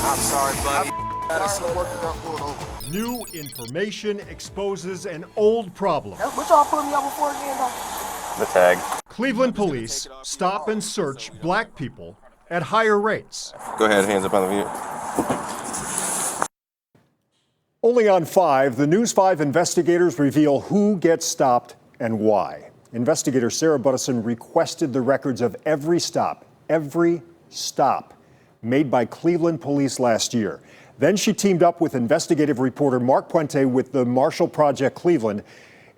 I'm sorry, buddy. Got pulled over. New information exposes an old problem. What y'all put me up before again, though? The tag. Cleveland police stop and search black people at higher rates. Go ahead, hands up on the view. Only on 5, the News 5 investigators reveal who gets stopped and why. Investigator Sarah Buttison requested the records of every stop made by Cleveland police last year. Then she teamed up with investigative reporter Mark Puente with the Marshall Project Cleveland.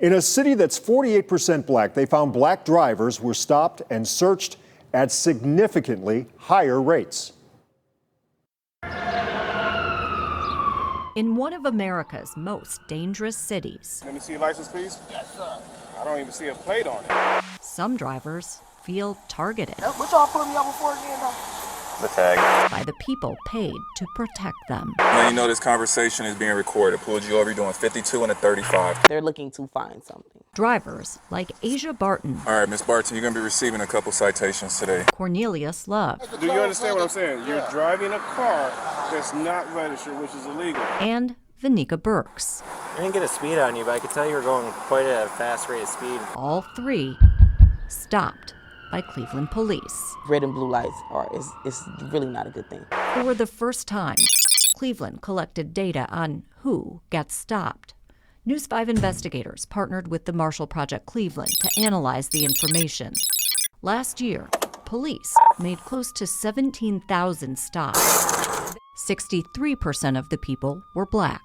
In a city that's 48% black, they found black drivers were stopped and searched at significantly higher rates. In one of America's most dangerous cities, Let me see your license, please. Yes, sir. I don't even see a plate on it. some drivers feel targeted What y'all put me up before again, though? The tag. by the people paid to protect them. Now you know this conversation is being recorded. Pulled you over, you're doing 52 and a 35. They're looking to find something. Drivers like Asia Barton, All right, Miss Barton, you're going to be receiving a couple citations today. Cornelius Love, Do you understand what I'm saying? You're driving a car that's not registered, which is illegal. and Vanika Burks. I didn't get a speed on you, but I could tell you were going quite at a fast rate of speed. All three stopped by Cleveland police. Red and blue lights is really not a good thing. For the first time, Cleveland collected data on who gets stopped. News 5 investigators partnered with the Marshall Project Cleveland to analyze the information. Last year, police made close to 17,000 stops. 63% of the people were black.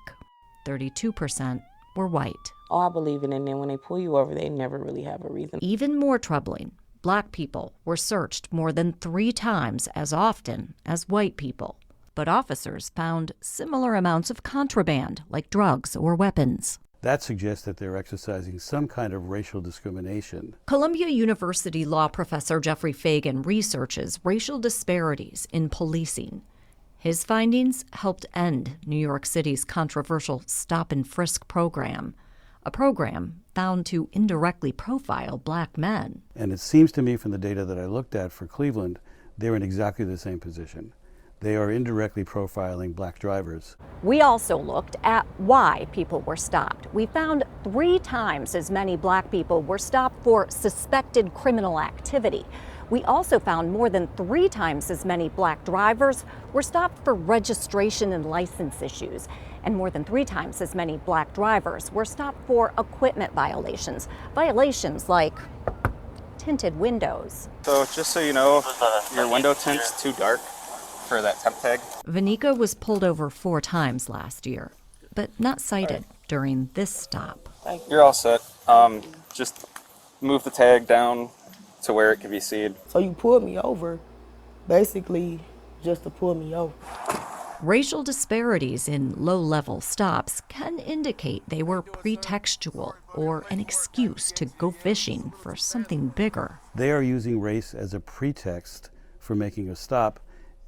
32% were white. All I believe in, and then when they pull you over, they never really have a reason. Even more troubling, black people were searched more than 3 times as often as white people. But officers found similar amounts of contraband, like drugs or weapons. That suggests that they're exercising some kind of racial discrimination. Columbia University law professor Jeffrey Fagan researches racial disparities in policing. His findings helped end New York City's controversial stop and frisk program, a program found to indirectly profile black men. And it seems to me from the data that I looked at for Cleveland, they're in exactly the same position. They are indirectly profiling black drivers. We also looked at why people were stopped. We found 3 times as many black people were stopped for suspected criminal activity. We also found more than 3 times as many black drivers were stopped for registration and license issues. And more than 3 times as many black drivers were stopped for equipment violations. Violations like tinted windows. So just so you know, your window tint's too dark for that temp tag. Vanika was pulled over 4 times last year, but not cited during this stop. You're all set. Just move the tag down to where it can be seen. So you pulled me over, basically just to pull me over. Racial disparities in low-level stops can indicate they were pretextual or an excuse to go fishing for something bigger. They are using race as a pretext for making a stop,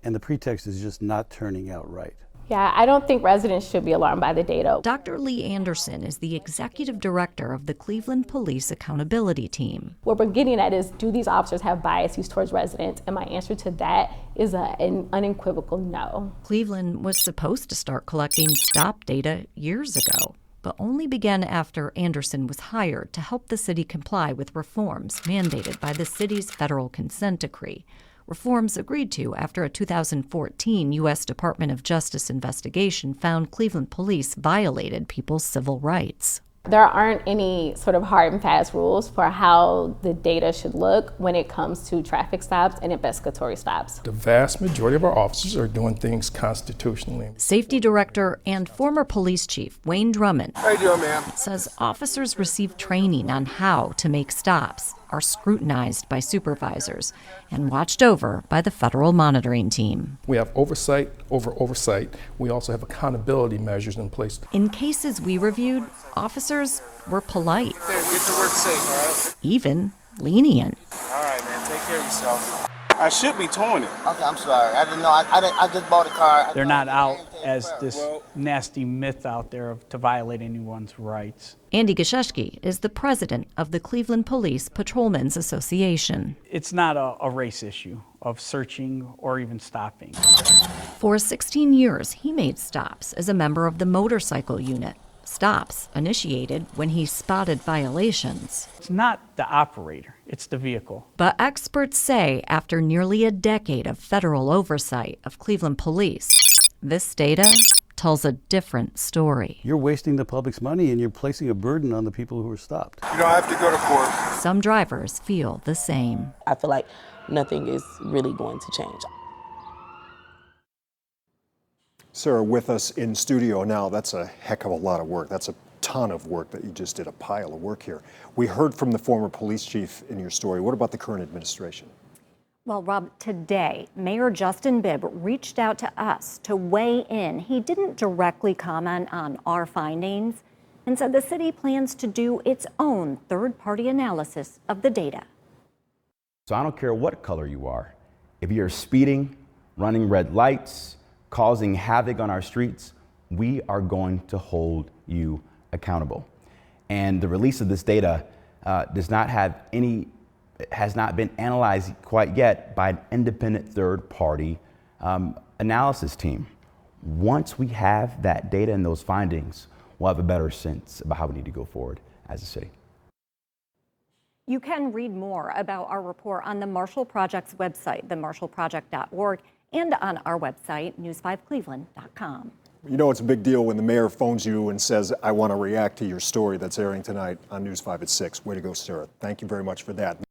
and the pretext is just not turning out right. Yeah, I don't think residents should be alarmed by the data. Dr. Lee Anderson is the executive director of the Cleveland Police Accountability Team. What we're getting at is, do these officers have biases towards residents? And my answer to that is an unequivocal no. Cleveland was supposed to start collecting stop data years ago, but only began after Anderson was hired to help the city comply with reforms mandated by the city's federal consent decree. Reforms agreed to after a 2014 U.S. Department of Justice investigation found Cleveland police violated people's civil rights. There aren't any sort of hard and fast rules for how the data should look when it comes to traffic stops and investigatory stops. The vast majority of our officers are doing things constitutionally. Safety Director and former police chief Wayne Drummond How you doing, ma'am? says officers receive training on how to make stops, are scrutinized by supervisors, and watched over by the federal monitoring team. We have oversight over oversight. We also have accountability measures in place. In cases we reviewed, officers were polite, Get to work safe, all right? even lenient. All right, man. Take care of yourself. I should be towing it. Okay, I'm sorry. I didn't know. I just bought a car. They're not out as this nasty myth out there to violate anyone's rights. Andy Gasheshki is the president of the Cleveland Police Patrolmen's Association. It's not a race issue of searching or even stopping. For 16 years, he made stops as a member of the motorcycle unit. Stops initiated when he spotted violations. It's not the operator, it's the vehicle. But experts say after nearly a decade of federal oversight of Cleveland police, this data tells a different story. You're wasting the public's money and you're placing a burden on the people who are stopped. You don't have to go to court. Some drivers feel the same. I feel like nothing is really going to change. Sarah, with us in studio now, that's a heck of a lot of work. That's a ton of work that you just did, a pile of work here. We heard from the former police chief in your story. What about the current administration? Well, Rob, today, Mayor Justin Bibb reached out to us to weigh in. He didn't directly comment on our findings and said the city plans to do its own third-party analysis of the data. So I don't care what color you are. If you're speeding, running red lights, causing havoc on our streets, we are going to hold you accountable. And the release of this data has not been analyzed quite yet by an independent third-party analysis team. Once we have that data and those findings, we'll have a better sense about how we need to go forward as a city. You can read more about our report on the Marshall Project's website, themarshallproject.org, and on our website, news5cleveland.com. You know it's a big deal when the mayor phones you and says, I want to react to your story that's airing tonight on News 5 at 6. Way to go, Sarah. Thank you very much for that.